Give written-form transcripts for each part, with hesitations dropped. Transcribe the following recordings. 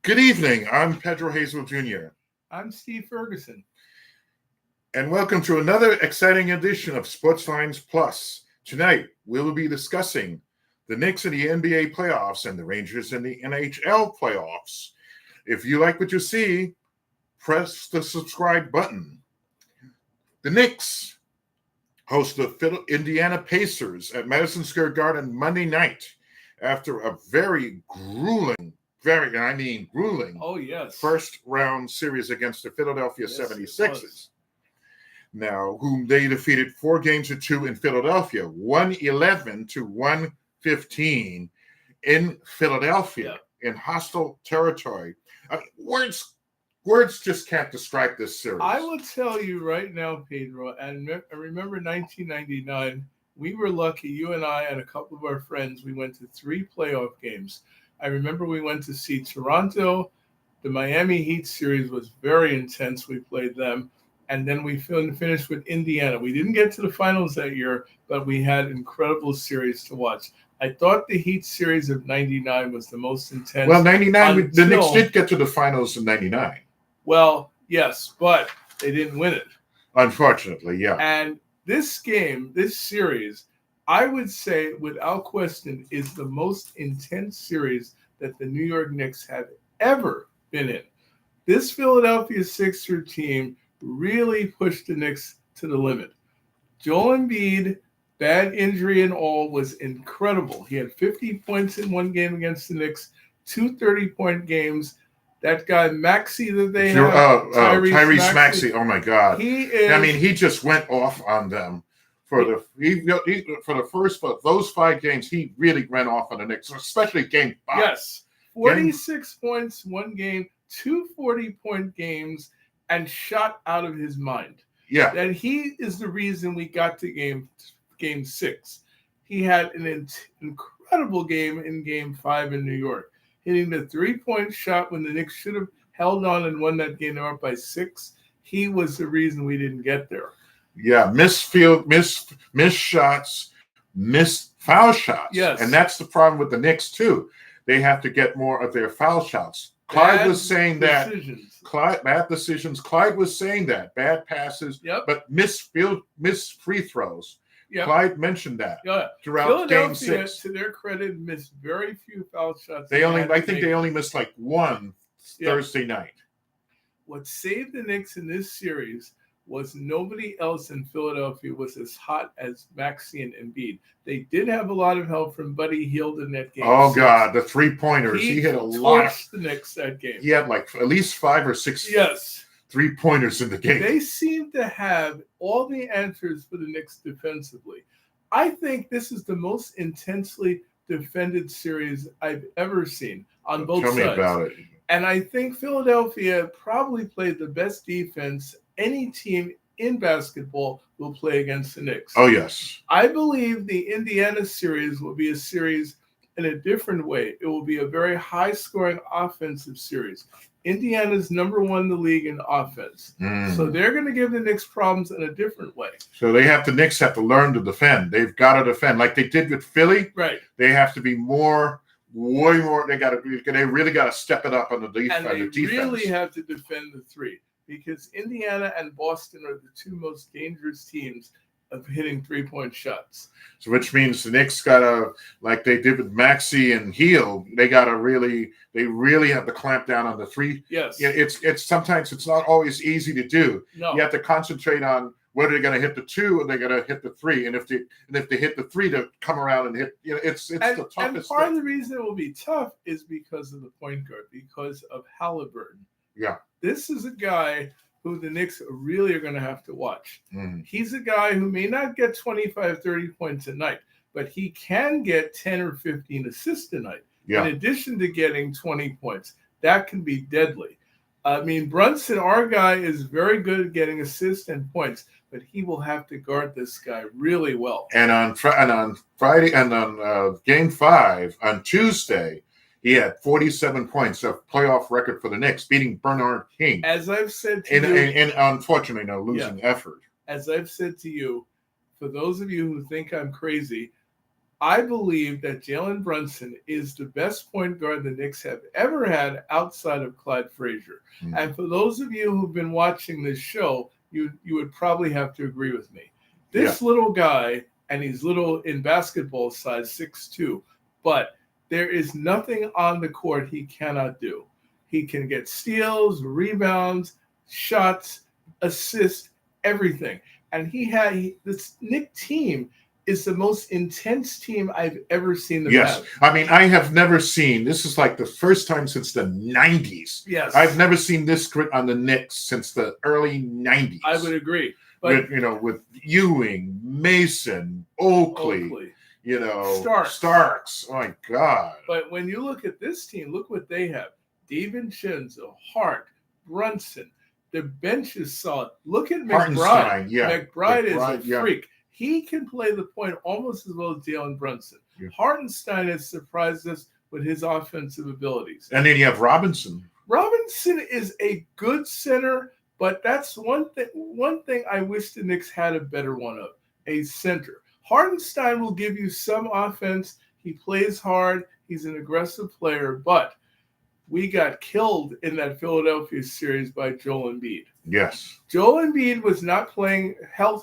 Good evening. I'm Pedro Hazel Jr. I'm Steve Ferguson. And welcome to another exciting edition of Sportsines Plus. Tonight, we'll be discussing the Knicks in the NBA playoffs and the Rangers in the NHL playoffs. If you like what you see, press the subscribe button. The Knicks host the Indiana Pacers at Madison Square Garden Monday night after a very grueling first round series against the Philadelphia 76ers. Now, whom they defeated 4-2 in Philadelphia, 111-115 in Philadelphia in hostile territory. Words just can't describe this series. I will tell you right now, Pedro, and I remember 1999, we were lucky, you and I and a couple of our friends, we went to 3 playoff games. I remember we went to see Toronto. The Miami Heat series was very intense. We played them. And then we finished with Indiana. We didn't get to the finals that year, but we had incredible series to watch. I thought the Heat series of 99 was the most intense. Well, 99, the Knicks did get to the finals in 99. Well, yes, but they didn't win it. Unfortunately, yeah. And this series, I would say without question is the most intense series that the New York Knicks have ever been in. This Philadelphia Sixers team really pushed the Knicks to the limit. Joel Embiid, bad injury and all, was incredible. He had 50 points in one game against the Knicks, 2 30-point games. That guy Maxey that they have, Tyrese Maxey. Oh my God! He just went off on them for those 5 games. He really ran off on the Knicks, especially Game 5. Yes, 46 points one game, 2 40-point games, and shot out of his mind. Yeah, and he is the reason we got to Game 6. He had an incredible game in Game 5 in New York, hitting the 3-point shot when the Knicks should have held on and won that game. They were up by 6. He was the reason we didn't get there. Yeah, missed shots, missed foul shots. Yes. And that's the problem with the Knicks, too. They have to get more of their foul shots. Clyde was saying that. Bad decisions. Clyde was saying that. Bad passes, but missed free throws. Yep. Clyde mentioned that throughout Game 6. To their credit, missed very few foul shots. They only missed like one Thursday night. What saved the Knicks in this series was nobody else in Philadelphia was as hot as Maxey and Embiid. They did have a lot of help from Buddy Hield in that game. Oh, God, the 3-pointers. He hit a lot. The Knicks that game. He had like at least 5 or 6 3-pointers in the game. They seem to have all the answers for the Knicks defensively. I think this is the most intensely defended series I've ever seen on both sides. Tell me about it. And I think Philadelphia probably played the best defense any team in basketball will play against the Knicks. Oh, yes. I believe the Indiana series will be a series in a different way. It will be a very high-scoring offensive series. Indiana's number 1 in the league in offense. So they're going to give the Knicks problems in a different way. So the Knicks have to learn to defend. They've got to defend like they did with Philly. Right. They have to be way more. They really got to step it up on the defense. And they really have to defend the 3. Because Indiana and Boston are the 2 most dangerous teams of hitting 3-point shots. So which means the Knicks gotta, like they did with Maxey and Hield, they really have to clamp down on the 3. Yes. It's sometimes it's not always easy to do. No. You have to concentrate on whether they're going to hit the 2 or they're going to hit the 3. And if they hit the 3 to come around and hit, it's the toughest thing. And part of the reason it will be tough is because of the point guard, because of Halliburton. Yeah. This is a guy who the Knicks really are going to have to watch. He's a guy who may not get 25, 30 points a night, but he can get 10 or 15 assists a night. In addition to getting 20 points. That can be deadly. I mean, Brunson, our guy, is very good at getting assists and points, but he will have to guard this guy really well. And on Friday and on Game 5 on Tuesday, he had 47 points, a playoff record for the Knicks, beating Bernard King. As I've said to you, in unfortunately, no losing effort. As I've said to you, for those of you who think I'm crazy, I believe that Jalen Brunson is the best point guard the Knicks have ever had outside of Clyde Frazier. Mm. And for those of you who've been watching this show, you would probably have to agree with me. This little guy, and he's little in basketball size, 6'2", but there is nothing on the court he cannot do. He can get steals, rebounds, shots, assists, everything. And this Knick team is the most intense team I've ever seen them have. I mean, I have never seen, this is like the first time since the 90s. Yes. I've never seen this grit on the Knicks since the early 90s. I would agree. But, with Ewing, Mason, Oakley. Starks. Oh, my God. But when you look at this team, look what they have. DiVincenzo, Hart, Brunson. Their bench is solid. Look at McBride. McBride is a freak. He can play the point almost as well as Jalen Brunson. Yeah. Hartenstein has surprised us with his offensive abilities. And then you have Robinson. Robinson is a good center, but that's one thing I wish the Knicks had a better one of, a center. Hartenstein will give you some offense. He plays hard. He's an aggressive player, but we got killed in that Philadelphia series by Joel Embiid. Yes. Joel Embiid was not playing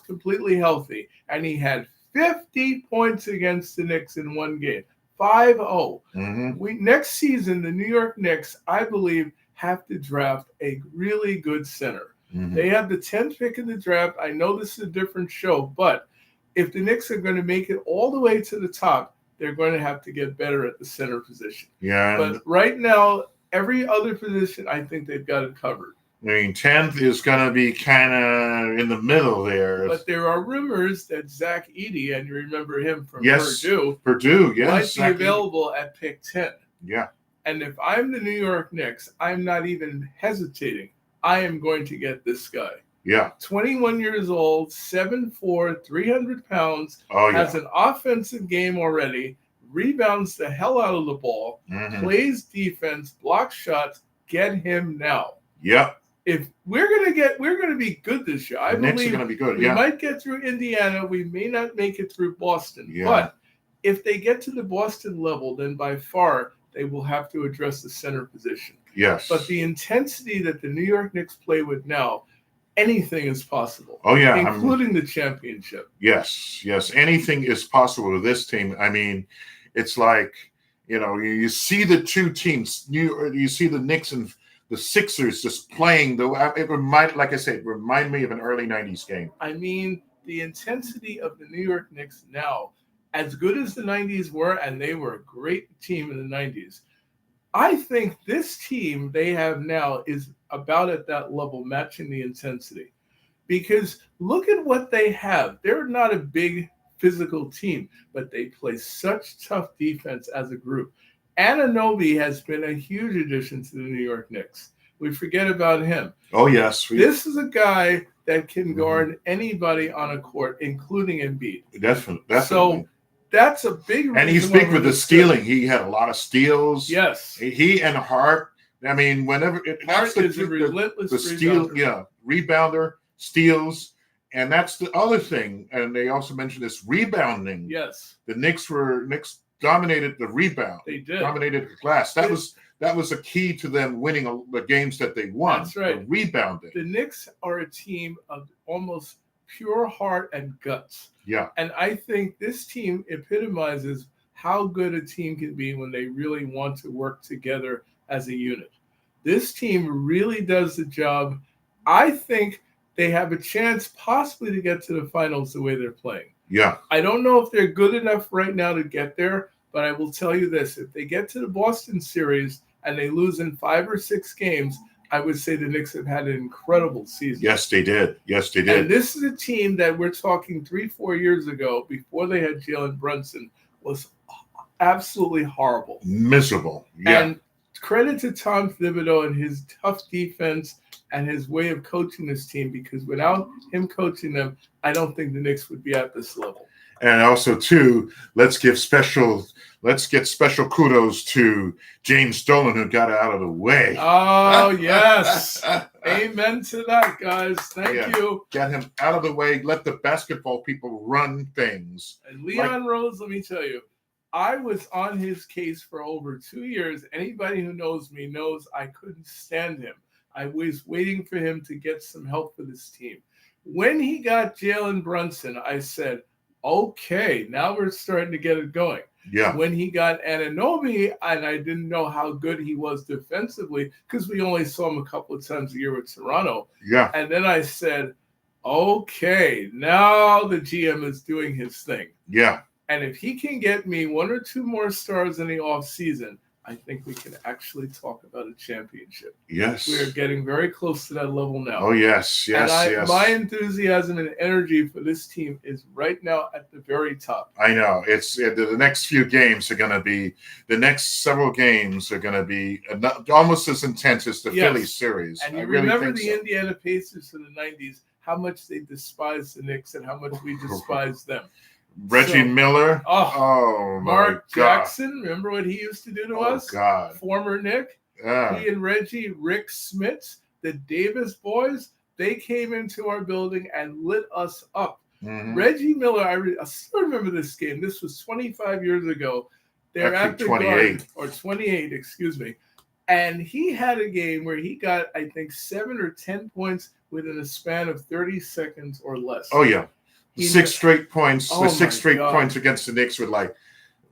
completely healthy, and he had 50 points against the Knicks in one game, 5-0. Mm-hmm. Next season, the New York Knicks, I believe, have to draft a really good center. Mm-hmm. They have the 10th pick in the draft. I know this is a different show, but if the Knicks are going to make it all the way to the top, they're going to have to get better at the center position. Yeah. But right now, every other position, I think they've got it covered. I mean, 10th is going to be kind of in the middle there. But there are rumors that Zach Edey, and you remember him from Purdue, yes, might be available at pick 10. Yeah. And if I'm the New York Knicks, I'm not even hesitating. I am going to get this guy. Yeah. 21 years old, 7'4", 300 pounds, has an offensive game already, rebounds the hell out of the ball, plays defense, blocks shots. Get him now. Yeah. If we're gonna be good this year. I believe Knicks are gonna be good. We might get through Indiana. We may not make it through Boston. Yeah. But if they get to the Boston level, then by far they will have to address the center position. Yes. But the intensity that the New York Knicks play with now, anything is possible. Oh, yeah. Including the championship. Yes. Anything is possible with this team. I mean, it's like, you see the two teams. You see the Knicks and the Sixers just playing. It remind me of an early 90s game. I mean, the intensity of the New York Knicks now, as good as the 90s were, and they were a great team in the 90s, I think this team they have now is about at that level, matching the intensity. Because look at what they have. They're not a big physical team, but they play such tough defense as a group. Anunoby has been a huge addition to the New York Knicks. We forget about him. Oh, yes. This is a guy that can guard anybody on a court, including Embiid. Definitely. So that's a big reason. And he's big with the stealing. He had a lot of steals. Yes. He and Hart. I mean, whenever Hart is a relentless rebounder, steals, and that's the other thing. And they also mentioned this rebounding. Yes. The Knicks dominated the rebound. They did. Dominated the glass. That was a key to them winning the games that they won. That's right. The rebounding. The Knicks are a team of almost pure heart and guts. Yeah. And I think this team epitomizes how good a team can be when they really want to work together as a unit. This team really does the job. I think they have a chance possibly to get to the finals the way they're playing. Yeah. I don't know if they're good enough right now to get there, but I will tell you this. If they get to the Boston series and they lose in 5 or 6 games, I would say the Knicks have had an incredible season. Yes, they did. And this is a team that we're talking 3-4 years ago, before they had Jalen Brunson, was absolutely horrible. Miserable. Yeah. And credit to Tom Thibodeau and his tough defense and his way of coaching this team, because without him coaching them, I don't think the Knicks would be at this level. And also, too, let's get special kudos to James Dolan, who got out of the way. Oh, yes. Amen to that, guys. Thank you. Get him out of the way. Let the basketball people run things. And Leon Rose, let me tell you, I was on his case for over 2 years. Anybody who knows me knows I couldn't stand him. I was waiting for him to get some help for this team. When he got Jalen Brunson, I said, okay, now we're starting to get it going. Yeah. When he got Anunoby, and I didn't know how good he was defensively because we only saw him a couple of times a year with Toronto. Yeah. And then I said, okay, now the GM is doing his thing. Yeah. And if he can get me 1 or 2 more stars in the offseason, I think we can actually talk about a championship. Yes. We are getting very close to that level now. Oh, yes. Yes. And Yes. My enthusiasm and energy for this team is right now at the very top. I know. It's the next few games are going to be, the next several games are going to be almost as intense as the Philly series. And you really remember the Indiana Pacers in the 90s, how much they despised the Knicks and how much we despised them. Reggie Miller. Oh, Mark God. Jackson. Remember what he used to do to us? God. Former Knick. Yeah. He and Reggie, Rick Smits, the Davis boys, they came into our building and lit us up. Mm-hmm. Reggie Miller, I still remember this game. This was 25 years ago. They're at the 28. Garden, or 28, excuse me. And he had a game where he got, I think, 7 or 10 points within a span of 30 seconds or less. Oh, yeah. 6 straight points. Oh, the 6 straight God. points against the Knicks with like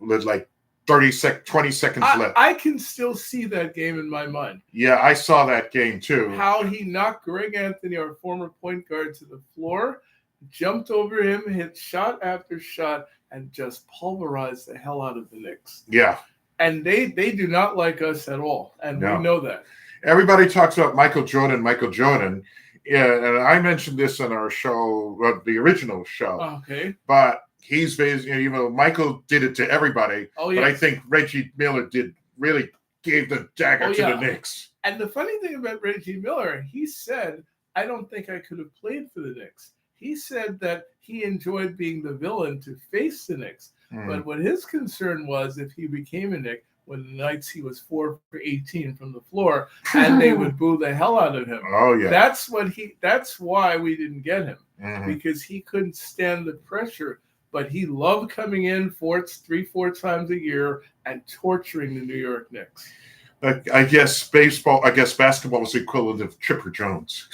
20 seconds left. I can still see that game in my mind. Yeah, I saw that game too. How he knocked Greg Anthony, our former point guard, to the floor, jumped over him, hit shot after shot, and just pulverized the hell out of the Knicks. Yeah. And they do not like us at all. And we know that. Everybody talks about Michael Jordan. Yeah, and I mentioned this on our show, the original show. Okay. But he's basically, Michael did it to everybody. Oh, yeah. But I think Reggie Miller really gave the dagger to the Knicks. And the funny thing about Reggie Miller, he said, I don't think I could have played for the Knicks. He said that he enjoyed being the villain to face the Knicks. But what his concern was, if he became a Knick, when the nights he was 4 for 18 from the floor, and they would boo the hell out of him. Oh yeah, that's why we didn't get him, because he couldn't stand the pressure. But he loved coming in 3-4 times a year and torturing the New York Knicks. I guess basketball is the equivalent of Chipper Jones.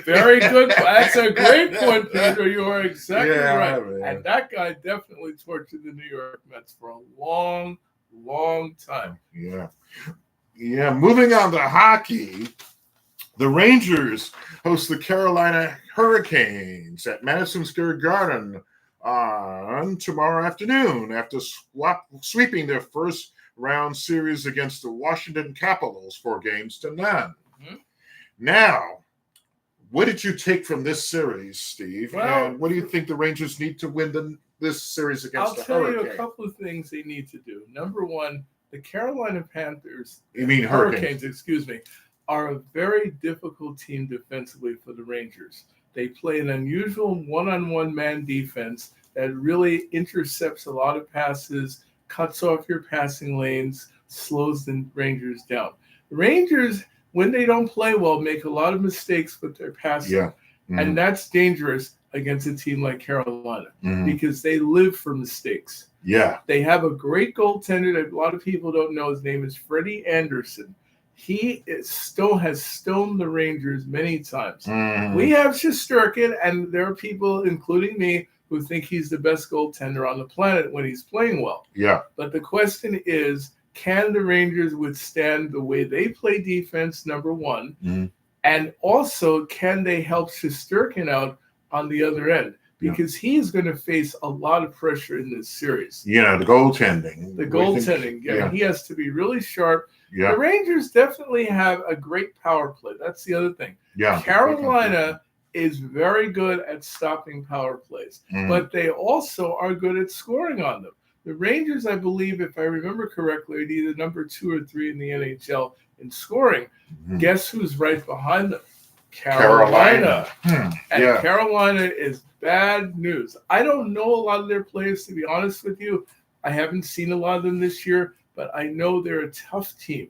Very good. That's a great point, Pedro. You are exactly right. Man. And that guy definitely tortured the New York Mets for a long time. Yeah. Moving on to hockey, the Rangers host the Carolina Hurricanes at Madison Square Garden on tomorrow afternoon after sweeping their first round series against the Washington Capitals 4-0. Now, what did you take from this series, Steve? Well, and what do you think the Rangers need to win this series against the Hurricanes? I'll tell you a couple of things they need to do. Number one, the Carolina Panthers, Hurricanes, excuse me, are a very difficult team defensively for the Rangers. They play an unusual one-on-one man defense that really intercepts a lot of passes, cuts off your passing lanes, slows the Rangers down. The Rangers, when they don't play well, make a lot of mistakes with their passing. And that's dangerous against a team like Carolina because they live for mistakes. Yeah. They have a great goaltender that a lot of people don't know. His name is Freddie Anderson. He has stoned the Rangers many times. We have Shesterkin, and there are people, including me, who think he's the best goaltender on the planet when he's playing well. Yeah. But the question is, can the Rangers withstand the way they play defense, number one? And also, can they help Shesterkin out on the other end? Because he's going to face a lot of pressure in this series. Yeah, the goaltending. He has to be really sharp. Yeah. The Rangers definitely have a great power play. That's the other thing. Yeah. Carolina is very good at stopping power plays, but they also are good at scoring on them. The Rangers, I believe, if I remember correctly, are either number 2 or 3 in the NHL in scoring. Guess who's right behind them? Carolina. And Carolina is bad news. I don't know a lot of their players, to be honest with you. I haven't seen a lot of them this year, but I know they're a tough team.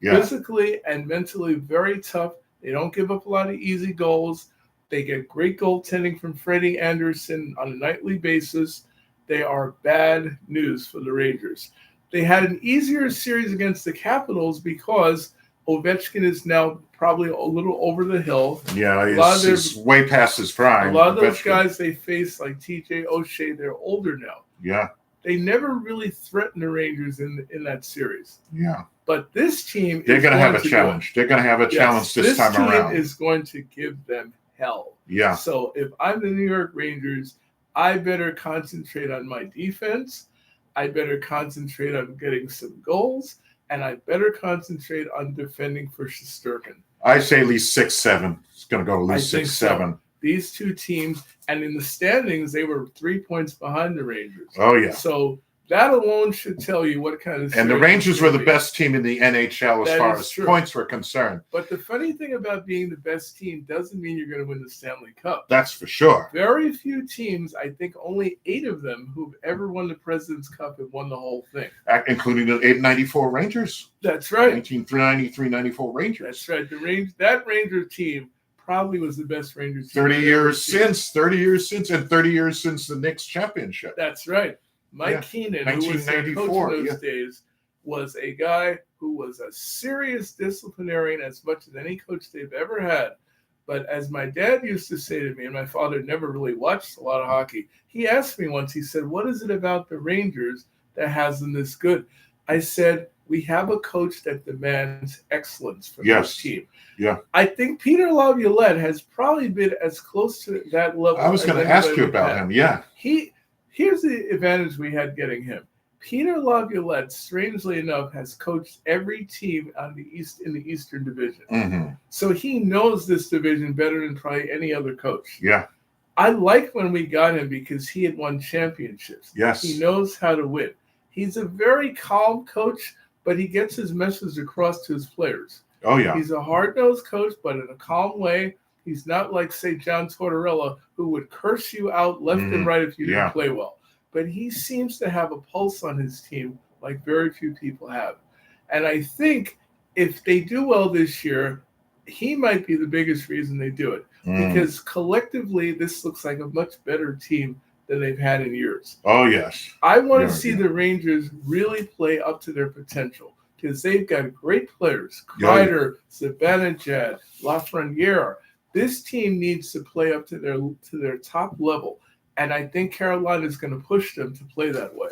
Physically and mentally very tough. They don't give up a lot of easy goals. They get great goaltending from Freddie Anderson on a nightly basis. they are bad news for the Rangers. They had an easier series against the Capitals because Ovechkin is now probably a little over the hill. Yeah, he's way past his prime. A lot of those Ovechkin. guys they face, like TJ O'Shea, they're older now. Yeah. They never really threatened the Rangers in that series. Yeah. But this team they're going to have a challenge. They're going to have a challenge this time around. This team is going to give them hell. Yeah. So if I'm the New York Rangers, I better concentrate on my defense. I better concentrate on getting some goals. And I better concentrate on defending for Shesterkin. I say at least 6-7. It's going to go at least 6-7. So. These two teams, and in the standings, they were 3 points behind the Rangers. Oh, yeah. So that alone should tell you what kind of. And the Rangers were the best team in the NHL as far as points were concerned. But the funny thing about being the best team doesn't mean you're going to win the Stanley Cup. That's for sure. Very few teams, I think only 8 of them who've ever won the President's Cup have won the whole thing. Including the 94 Rangers. That's right. 1993-94 Rangers. That's right. That Ranger team probably was the best Rangers team. 30 years since, and 30 years since the Knicks championship. That's right. Mike Keenan, who was their coach in those days, was a guy who was a serious disciplinarian as much as any coach they've ever had. But as my dad used to say to me, and my father never really watched a lot of hockey, he asked me once, he said, what is it about the Rangers that has them this good? I said, we have a coach that demands excellence from this team. Yeah. I think Peter Laviolette has probably been as close to that level. I was going to ask you about him. Yeah. Here's the advantage we had getting him. Peter Laviolette, strangely enough, has coached every team in the Eastern Division. Mm-hmm. So he knows this division better than probably any other coach. Yeah. I liked when we got him because he had won championships. Yes. He knows how to win. He's a very calm coach, but he gets his message across to his players. Oh, yeah. He's a hard-nosed coach, but in a calm way. He's not like, say, John Tortorella, who would curse you out left and right if you didn't play well. But he seems to have a pulse on his team like very few people have. And I think if they do well this year, he might be the biggest reason they do it. Because collectively, this looks like a much better team than they've had in years. Oh, yes. I want to see the Rangers really play up to their potential because they've got great players. Kreider, Zibanejad, Lafreniere. This team needs to play up to their top level, and I think Carolina is going to push them to play that way.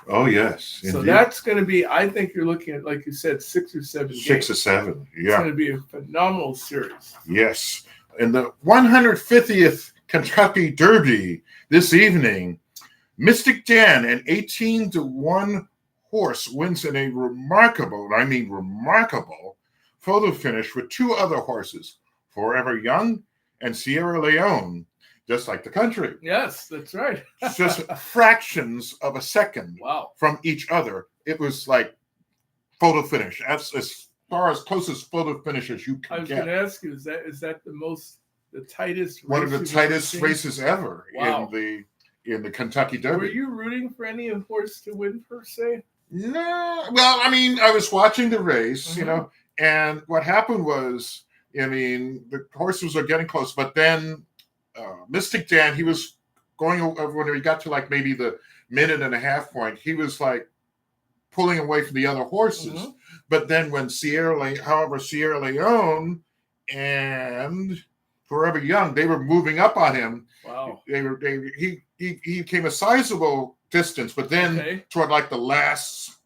Oh, yes. So that's going to be, I think you're looking at, like you said, 6 or 7 games. 6 or 7, yeah. It's going to be a phenomenal series. Yes. In the 150th Kentucky Derby this evening, Mystic Dan, an 18-1 horse, wins in a remarkable photo finish with 2 other horses, Forever Young and Sierra Leone, just like the country. Yes, that's right. Just fractions of a second from each other. It was like photo finish. That's as far as closest photo finish as you can get. I was going to ask you, is that the tightest? One of the tightest races ever in the Kentucky Derby. Were you rooting for any horse to win per se? No. Well, I mean, I was watching the race, and what happened was, the horses are getting close, but then Mystic Dan, he was going over when he got to like maybe the minute and a half point, he was like pulling away from the other horses. But then when Sierra Leone and Forever Young, they were moving up on him. Wow. He came a sizable distance, but then toward like the last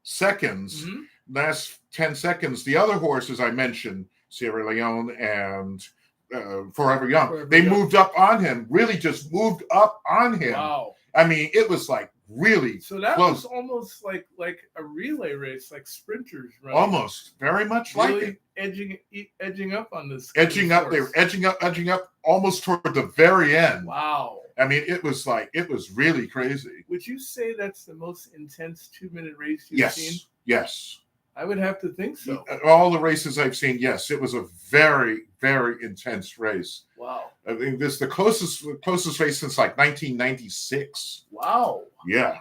seconds, last 10 seconds, the other horses I mentioned, Sierra Leone and Forever Young, they moved up on him, really just moved up on him. Wow. I mean, it was like really so that close. Was almost like a relay race, like sprinters running. Almost, very much really like it. Edging up on this. Edging up, they were edging up almost toward the very end. Wow. I mean, it was really crazy. Would you say that's the most intense 2-minute race you've seen? Yes. I would have to think so. All the races I've seen, yes, it was a very, very intense race. Wow. I think this is the closest race since like 1996. Wow. Yeah.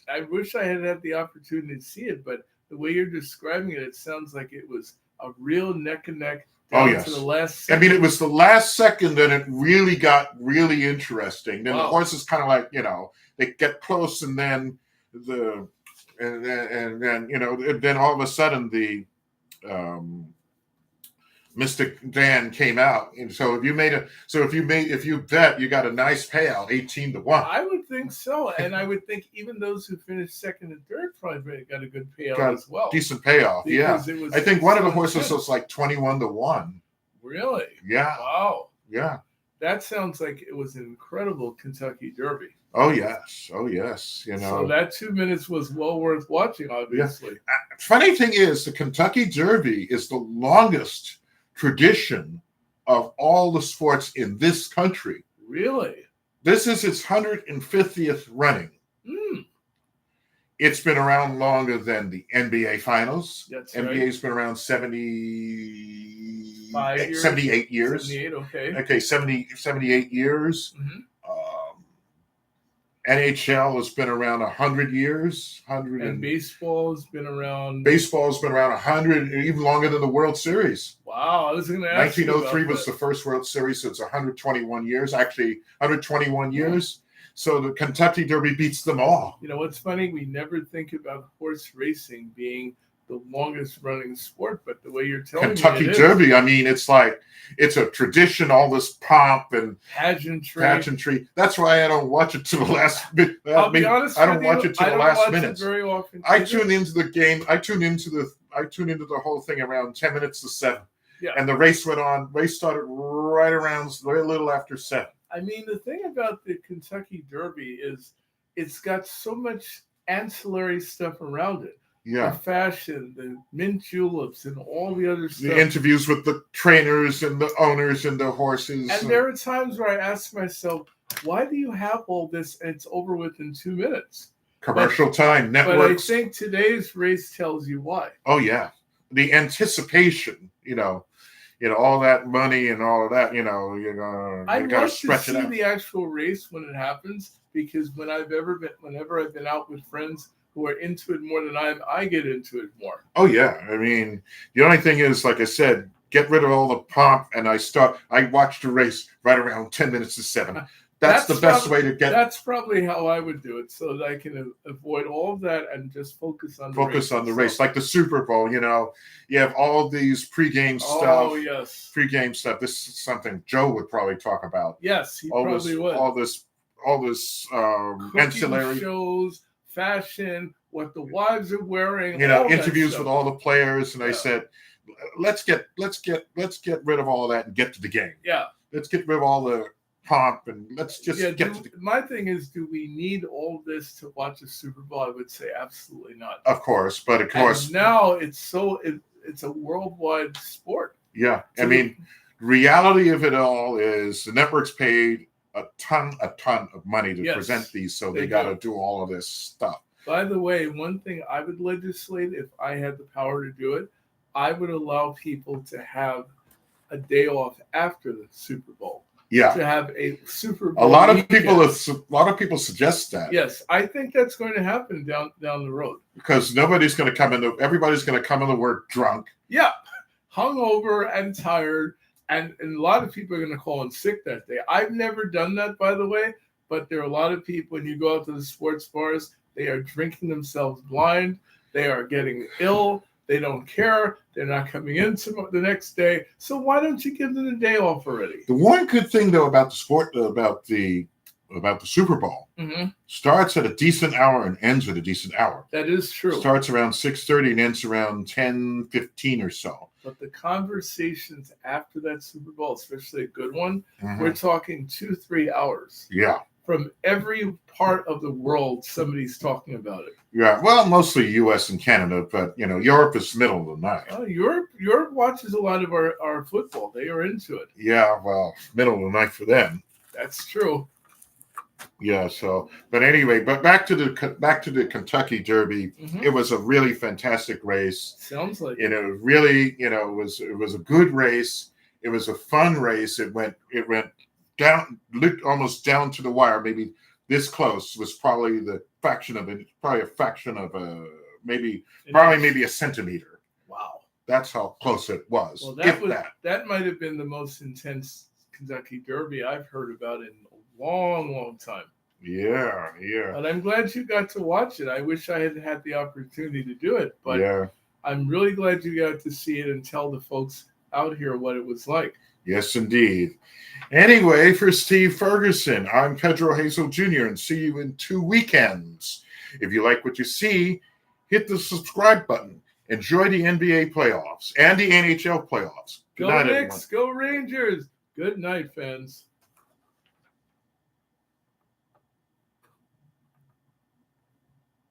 I wish I had the opportunity to see it, but the way you're describing it, it sounds like it was a real neck and neck down yes. to the last I second. mean, it was the last second and it really got really interesting. Then the horses kind of like, they get close and then then all of a sudden the Mystic Dan came out. And so if you bet, you got a nice payout, 18-1. I would think so. And I would think even those who finished second and third probably got a good payout as well. Decent payoff, yeah. I think one of the horses was like 21-1. Really? Yeah. Wow. Yeah. That sounds like it was an incredible Kentucky Derby. Oh yes. So that 2 minutes was well worth watching, obviously. Yeah. Funny thing is, the Kentucky Derby is the longest tradition of all the sports in this country. Really? This is its 150th running. Mm. It's been around longer than the NBA Finals. That's NBA's right. been around 78 years. 78, okay. Okay, 78 years. Mm-hmm. NHL has been around 100 years. And baseball's been around. Baseball's been around 100, even longer than the World Series. Wow, I was going to ask 1903 you about was the first World Series, so it's 121 years. Actually, 121 years. So the Kentucky Derby beats them all. You know what's funny? We never think about horse racing being the longest running sport, but the way you're telling Kentucky me Derby, I mean, it's like it's a tradition, all this pomp and pageantry. That's why I don't watch it to the last minute. I'll be honest, I don't watch it to the last minutes. Very often. I tune into the game. I tune into the whole thing around 10 minutes to 7. Yeah. And the race went on. Race started right around very little after 7. I mean, the thing about the Kentucky Derby is it's got so much ancillary stuff around it. Yeah. The fashion, the mint juleps, and all the other stuff. The interviews with the trainers and the owners and the horses. And there are times where I ask myself, why do you have all this and it's over within 2 minutes? Commercial time, networks. But I think today's race tells you why. Oh, yeah. The anticipation, all that money and all of that, you got to stretch it out. I love to see the actual race when it happens, because whenever I've been out with friends who are into it more than I get into it more. Oh, yeah. I mean, the only thing is, like I said, get rid of all the pomp, and I watch the race right around 10 minutes to 7. That's the best way to get. That's probably how I would do it, so that I can avoid all of that and just focus on the race. Like the Super Bowl, you have all these pregame stuff. Oh, yes. Pregame stuff. This is something Joe would probably talk about. Yes, he probably would. All this ancillary shows, fashion, what the wives are wearing. Interviews with all the players, and I said, let's get rid of all of that and get to the game. Yeah. Let's get rid of all the pomp and let's just get to the... My thing is, do we need all this to watch a Super Bowl? I would say absolutely not. Of course, but of course. And now it's a worldwide sport. Yeah. I mean, reality of it all is the networks paid a ton of money to present these, so they got to do all of this stuff. By the way, one thing I would legislate, if I had the power to do it, I would allow people to have a day off after the Super Bowl. Yeah, to have a Super Bowl. A lot of people suggest that. Yes, I think that's going to happen down the road, because everybody's going to come into work drunk. Yeah, hungover and tired, and a lot of people are going to call in sick that day. I've never done that, by the way, but there are a lot of people when you go out to the sports bars, they are drinking themselves blind. They are getting ill. They don't care. They're not coming in the next day. So why don't you give them a day off already? The one good thing, though, about the sport, about the Super Bowl, starts at a decent hour and ends at a decent hour. That is true. Starts around 6:30 and ends around 10:15 or so. But the conversations after that Super Bowl, especially a good one, we're talking 2-3 hours. Yeah. From every part of the world, somebody's talking about it. Yeah, well, mostly U.S. and Canada, but Europe is middle of the night. Europe watches a lot of our football. They are into it. Yeah, well, middle of the night for them. That's true. Yeah. So, but anyway, back to the Kentucky Derby. It was a really fantastic race. Sounds like really, it was a good race. It was a fun race. It went down, almost down to the wire. Maybe this close was probably a fraction of maybe a centimeter. Wow. That's how close it was. Well, if that. that might have been the most intense Kentucky Derby I've heard about in a long, long time. Yeah. And I'm glad you got to watch it. I wish I had had the opportunity to do it, but Yeah. I'm really glad you got to see it and tell the folks out here what it was like. Yes, indeed. Anyway, for Steve Ferguson, I'm Pedro Hazel Jr., and see you in 2 weekends. If you like what you see, hit the subscribe button. Enjoy the NBA playoffs and the NHL playoffs. Good Go night, Knicks, everyone. go Rangers. Good night, fans.